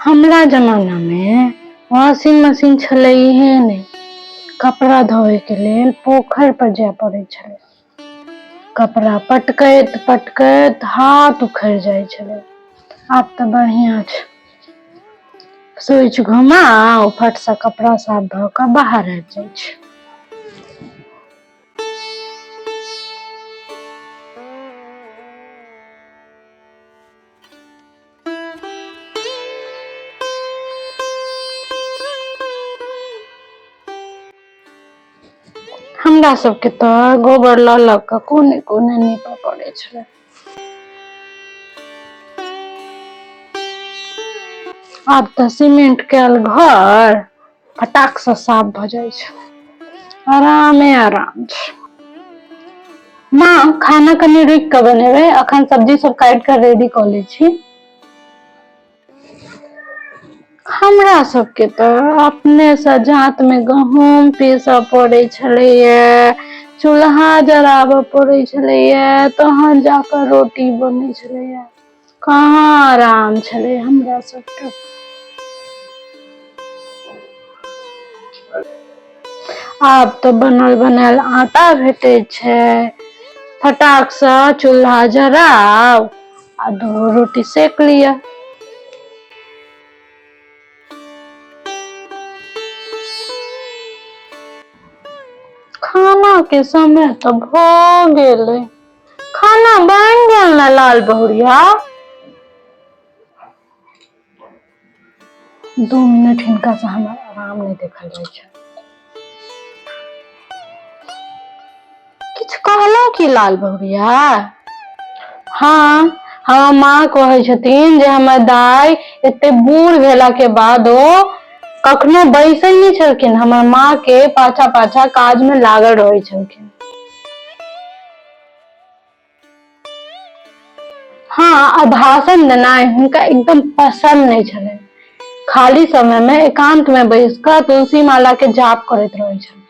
हमरा जमाना में वॉशिंग मशीन छलैहे नहीं। कपड़ा धोए के लेल पोखर पर जाय पड़े छले। कपड़ा पटकैत पटकैत हाथ उखड़ जाय छले। आब तो बढ़िया छै, स्विच घुमाओ फट से कपड़ा साफ भ के बाहर आबि जाय छै। हमरा सबके तो गोबर ल ल के कोने कोने नीपे पड़े छले। अब तो सीमेंट कैल घर फटाक से साफ भ जाय छै, आरामे आराम छै। माँ खाना कनी रुक के बनेबे, अखन सब्जी सब काट के रेडी क लै छी। हमरा सबके तो अपने से जात में गहूम पीसऽ पड़े छलैया, चूल्हा जराबऽ पड़े छलैया, तहन जाके रोटी बने छलैया। कहाँ आराम छलै हमरा सबके। आब तो बनल बनायल आटा भेटे छै, फटाक से चूल्हा जराउ आ दो रोटी सेक लिया। खाना के समय तो भ गेलै, खाना बन गेल ना लाल बहुरिया। 2 मिनट हिनका से हमरा आराम नहीं देखल जाय छै। किछ कहलौ की लाल बहुरिया? हाँ, हमर माँ कहे छथिन जे हमर दाय एते बूढ़ भेला के बादो कखनो बैसे नहीं छलखिन, हमर माँ के पाछा पाछा काज में लागल रहे छलखिन। हाँ, आ भाषण देनाइ हुनका एकदम पसंद नहीं छलनि। खाली समय में एकांत में बैस कर तुलसी माला के जाप करैत रहे छलखिन।